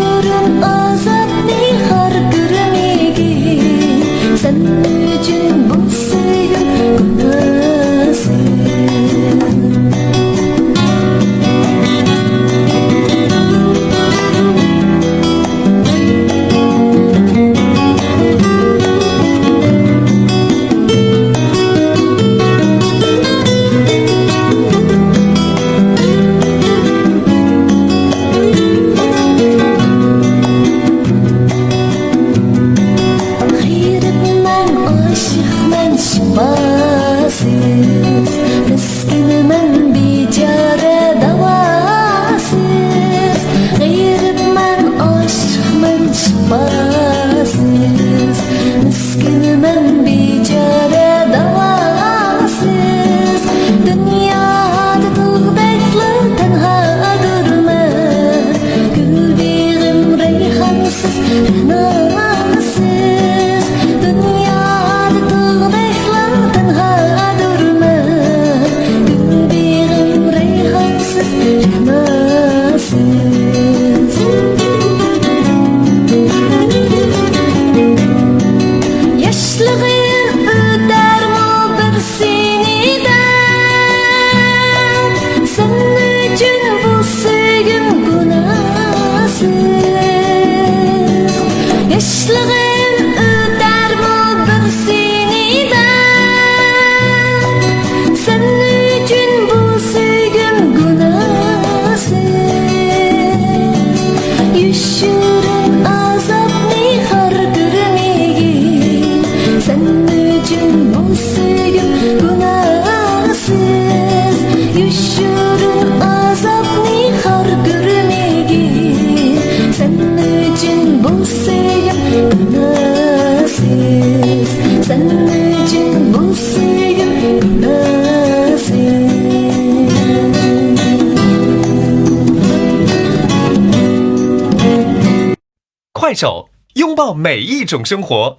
Düşürün azapni har görmegin. Sen üçün bu sevgim günahsız. Şifasız, miskinmen biçare davasız. Gayribmen aşıkmen şifasız, miskinmen biçare davasız. Dünyada tuğbekli tenhadırma, gül beğim reyhansız, renasız. Dünyada tuğbekli tenhadırma, gül beğim reyhansız, renasız. Yaşlığın öder mi bir seniden? Senin için bu sevgim günahsız. Yaşlığın öder mi bir seniden? Senin için bu sevgim günahsız. Düşürün azapni har görmegin. Senin için bu sevgim günahsız. Düşürün azapni har görmegin. Senin için bu sevgim günahsız. Senin için bu sevgim günahsız. 快手，拥抱每一种生活。